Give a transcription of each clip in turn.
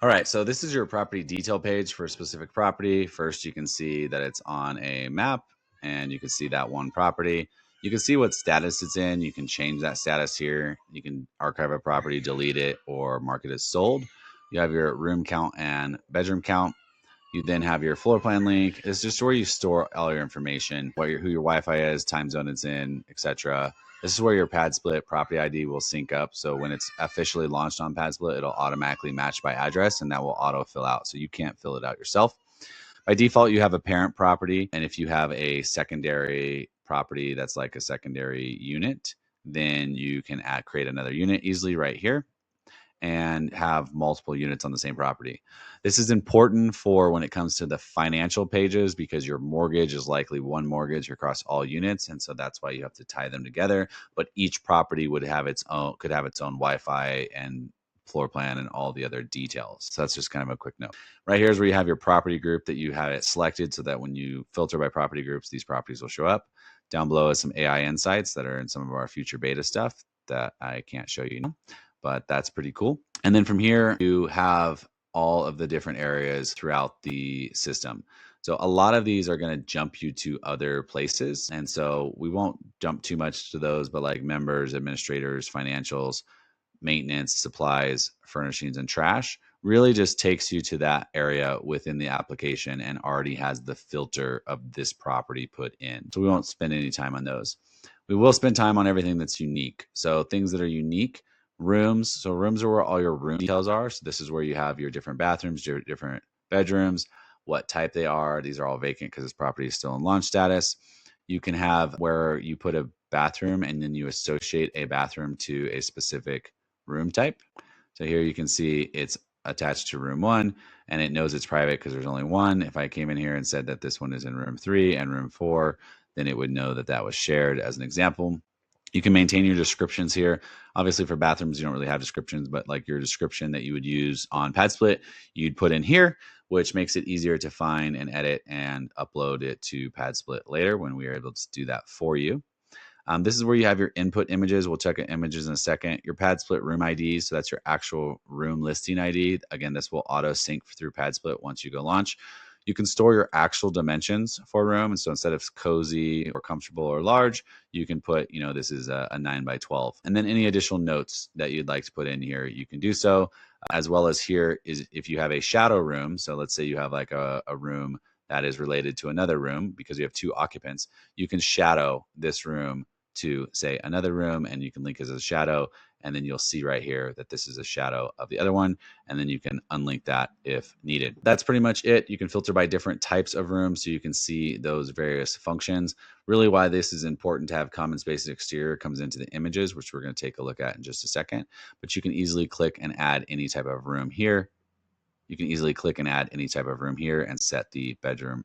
All right, so this is your property detail page for a specific property. First, you can see that it's on a map and you can see that one property. You can see what status it's in. You can change that status here. You can archive a property, delete it, or mark it as sold. You have your room count and bedroom count. You then have your floor plan link. It's just where you store all your information, who your Wi-Fi is, time zone it's in, etc. This is where your PadSplit property ID will sync up. So when it's officially launched on PadSplit, it'll automatically match by address, and that will auto fill out. So you can't fill it out yourself. By default, you have a parent property, and if you have a secondary property that's like a secondary unit, then you can create another unit easily right here and have multiple units on the same property. This is important for when it comes to the financial pages because your mortgage is likely one mortgage across all units, and so that's why you have to tie them together. But each property could have its own Wi-Fi and floor plan and all the other details. So that's just kind of a quick note. Right here is where you have your property group that you have it selected so that when you filter by property groups, these properties will show up. Down below is some AI insights that are in some of our future beta stuff that I can't show you now, but that's pretty cool. And then from here, you have all of the different areas throughout the system. So a lot of these are going to jump you to other places. And so we won't jump too much to those, but like members, administrators, financials, maintenance, supplies, furnishings, and trash really just takes you to that area within the application and already has the filter of this property put in. So we won't spend any time on those. We will spend time on everything that's unique. So things that are unique. Rooms. So rooms are where all your room details are. So this is where you have your different bathrooms, your different bedrooms, what type they are. These are all vacant because this property is still in launch status. You can have where you put a bathroom and then you associate a bathroom to a specific room type. So here you can see it's attached to room 1 and it knows it's private because there's only one. If I came in here and said that this one is in room 3 and room 4, then it would know that that was shared as an example. You can maintain your descriptions here. Obviously for bathrooms, you don't really have descriptions, but like your description that you would use on PadSplit, you'd put in here, which makes it easier to find and edit and upload it to PadSplit later when we are able to do that for you. This is where you have your input images. We'll check images in a second. Your PadSplit room ID, so that's your actual room listing ID. Again, this will auto sync through PadSplit once you go launch. You can store your actual dimensions for a room. And so instead of cozy or comfortable or large, you can put, this is a 9 by 12. And then any additional notes that you'd like to put in here, you can do so. As well as here is if you have a shadow room. So let's say you have like a room that is related to another room because you have 2 occupants, you can shadow this room to say another room and you can link as a shadow. And then you'll see right here that this is a shadow of the other one. And then you can unlink that if needed. That's pretty much it. You can filter by different types of rooms so you can see those various functions. Really why this is important to have common spaces exterior comes into the images, which we're going to take a look at in just a second. But you can easily click and add any type of room here. You can easily click and add any type of room here and set the bedroom,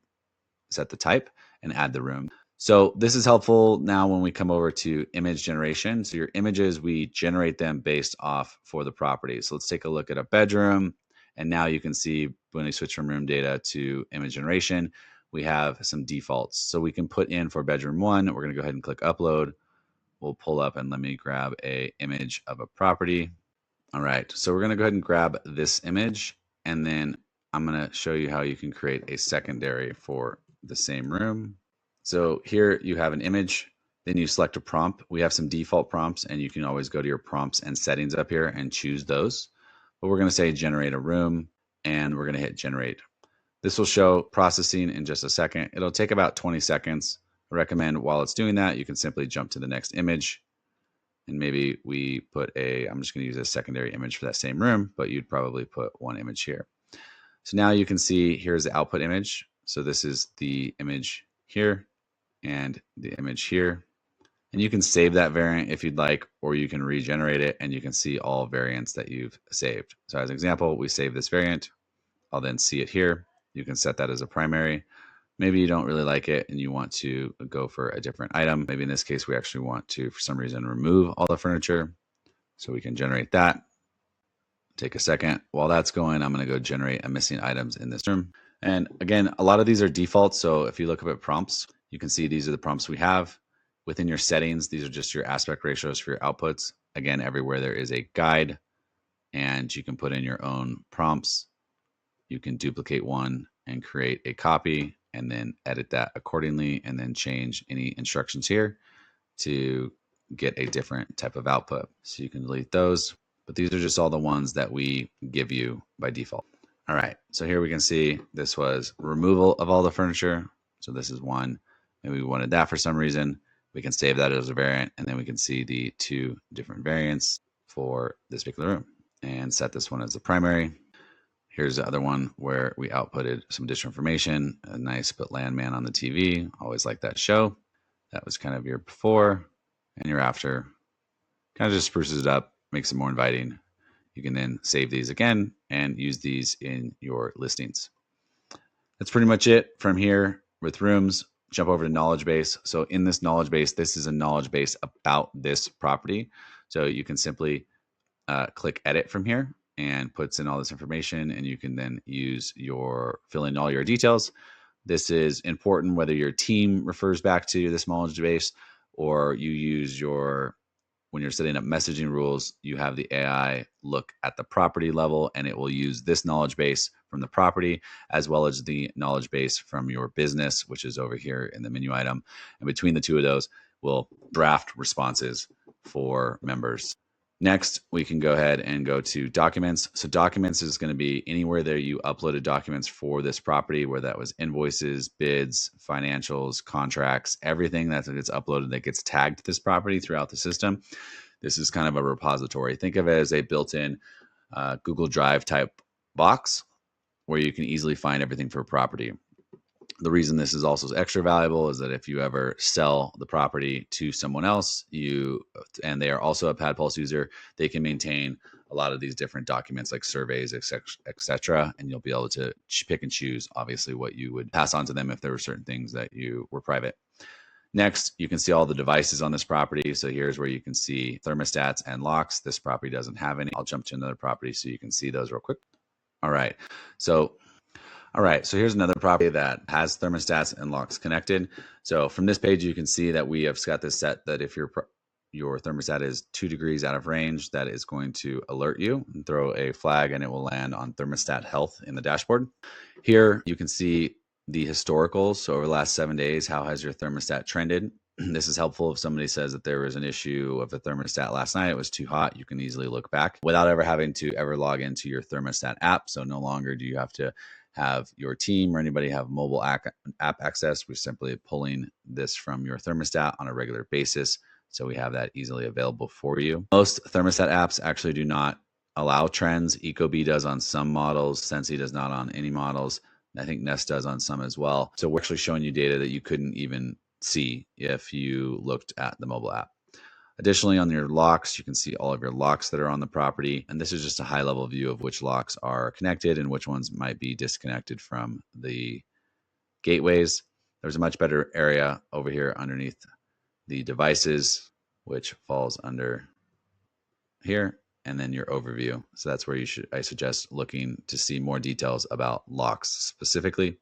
set the type and add the room. So this is helpful now when we come over to image generation. So your images, we generate them based off for the property. So let's take a look at a bedroom. And now you can see when we switch from room data to image generation, we have some defaults. So we can put in for bedroom 1, we're going to go ahead and click upload. We'll pull up and let me grab a image of a property. All right, so we're going to go ahead and grab this image. And then I'm going to show you how you can create a secondary for the same room. So here you have an image, then you select a prompt. We have some default prompts and you can always go to your prompts and settings up here and choose those. But we're going to say generate a room and we're going to hit generate. This will show processing in just a second. It'll take about 20 seconds. I recommend while it's doing that, you can simply jump to the next image. And maybe we put I'm just going to use a secondary image for that same room, but you'd probably put one image here. So now you can see here's the output image. So this is the image here and the image here. And you can save that variant if you'd like, or you can regenerate it and you can see all variants that you've saved. So as an example, we save this variant. I'll then see it here. You can set that as a primary. Maybe you don't really like it and you want to go for a different item. Maybe in this case, we actually want to, for some reason, remove all the furniture. So we can generate that. Take a second. While that's going, I'm going to go generate a missing items in this room. And again, a lot of these are defaults. So if you look up at prompts, you can see these are the prompts we have. Within your settings, these are just your aspect ratios for your outputs. Again, everywhere there is a guide and you can put in your own prompts. you can duplicate one and create a copy and then edit that accordingly and then change any instructions here to get a different type of output. So you can delete those, but these are just all the ones that we give you by default. All right, so here we can see this was removal of all the furniture. So this is one, maybe we wanted that for some reason. We can save that as a variant, and then we can see the 2 different variants for this particular room and set this one as the primary. Here's the other one where we outputted some additional information, a nice put Landman on the TV. Always like that show. That was kind of your before and your after. Kind of just spruces it up, makes it more inviting. You can then save these again and use these in your listings. That's pretty much it from here with rooms. Jump over to knowledge base. So in this knowledge base, this is a knowledge base about this property. So you can simply click edit from here and puts in all this information, and you can then fill in all your details. This is important whether your team refers back to this knowledge base or you use when you're setting up messaging rules, you have the AI look at the property level and it will use this knowledge base from the property as well as the knowledge base from your business, which is over here in the menu item. And between the two of those, we'll draft responses for members. Next, we can go ahead and go to documents. So documents is going to be anywhere that you uploaded documents for this property, where that was invoices, bids, financials, contracts, everything that gets uploaded that gets tagged to this property throughout the system. This is kind of a repository. Think of it as a built-in Google Drive type box where you can easily find everything for a property. The reason this is also extra valuable is that if you ever sell the property to someone else, and they are also a PadPulse user, they can maintain a lot of these different documents like surveys, etc. And you'll be able to pick and choose, obviously, what you would pass on to them if there were certain things that you were private. Next, you can see all the devices on this property. So here's where you can see thermostats and locks. This property doesn't have any. I'll jump to another property so you can see those real quick. All right. So here's another property that has thermostats and locks connected. So from this page, you can see that we have got this set that if your thermostat is 2 degrees out of range, that is going to alert you and throw a flag, and it will land on thermostat health in the dashboard. Here you can see the historicals. So over the last 7 days, how has your thermostat trended? This is helpful if somebody says that there was an issue of the thermostat last night, it was too hot. You can easily look back without ever having to log into your thermostat app. So no longer do you have to have your team or anybody have mobile app access. We're simply pulling this from your thermostat on a regular basis. So we have that easily available for you. Most thermostat apps actually do not allow trends. Ecobee does on some models. Sensi does not on any models. I think Nest does on some as well. So we're actually showing you data that you couldn't even see if you looked at the mobile app. Additionally, on your locks, you can see all of your locks that are on the property. And this is just a high level view of which locks are connected and which ones might be disconnected from the gateways. There's a much better area over here underneath the devices, which falls under here, and then your overview. So that's where I suggest looking to see more details about locks specifically.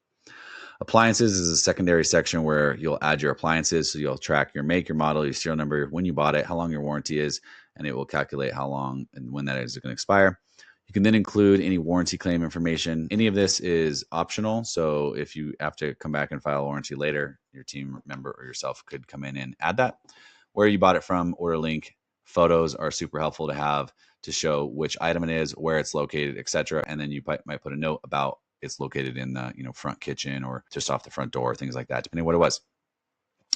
Appliances is a secondary section where you'll add your appliances. So you'll track your make, your model, your serial number, when you bought it, how long your warranty is, and it will calculate how long and when that is going to expire. You can then include any warranty claim information. Any of this is optional. So if you have to come back and file a warranty later, your team member or yourself could come in and add that. Where you bought it from, order link, photos are super helpful to have to show which item it is, where it's located, etc. And then you might put a note about it's located in the front kitchen or just off the front door, things like that, depending on what it was.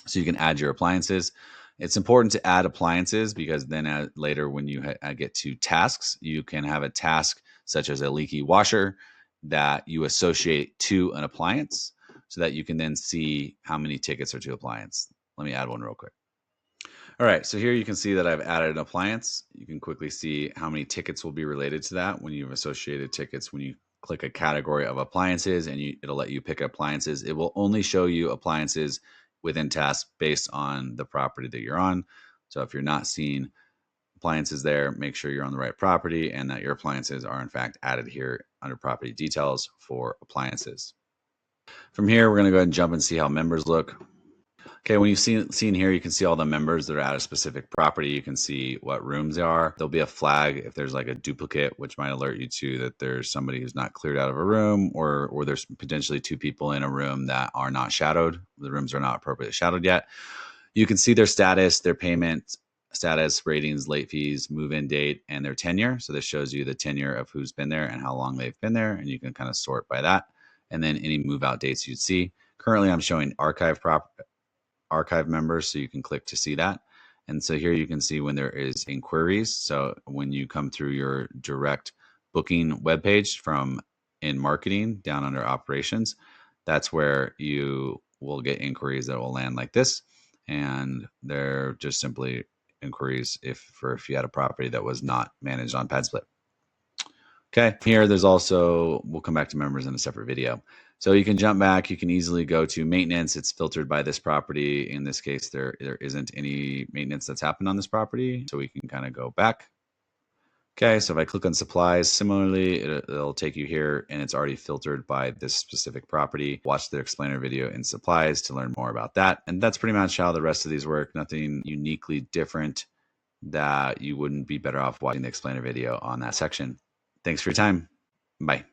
So you can add your appliances. It's important to add appliances because then later when you get to tasks, you can have a task such as a leaky washer that you associate to an appliance so that you can then see how many tickets are to appliance. Let me add one real quick. All right, so here you can see that I've added an appliance. You can quickly see how many tickets will be related to that when you've associated tickets. When you click a category of appliances and it'll let you pick appliances. It will only show you appliances within tasks based on the property that you're on. So if you're not seeing appliances there, make sure you're on the right property and that your appliances are in fact added here under property details for appliances. From here, we're going to go ahead and jump and see how members look. Okay, when you've seen here, you can see all the members that are at a specific property. You can see what rooms they are. There'll be a flag if there's like a duplicate, which might alert you to that there's somebody who's not cleared out of a room, or there's potentially two people in a room that are not shadowed. The rooms are not appropriately shadowed yet. You can see their status, their payment status, ratings, late fees, move-in date, and their tenure. So this shows you the tenure of who's been there and how long they've been there, and you can kind of sort by that. And then any move-out dates you'd see. Currently, I'm showing archive members, so you can click to see that. And so here you can see when there is inquiries. So when you come through your direct booking webpage from in marketing down under operations, that's where you will get inquiries that will land like this. And they're just simply inquiries if you had a property that was not managed on PadSplit. Okay, here there's also, we'll come back to members in a separate video. So you can jump back, you can easily go to maintenance. It's filtered by this property. In this case, there isn't any maintenance that's happened on this property. So we can kind of go back. Okay, so if I click on supplies, similarly, it'll take you here and it's already filtered by this specific property. Watch the explainer video in supplies to learn more about that. And that's pretty much how the rest of these work. Nothing uniquely different that you wouldn't be better off watching the explainer video on that section. Thanks for your time. Bye.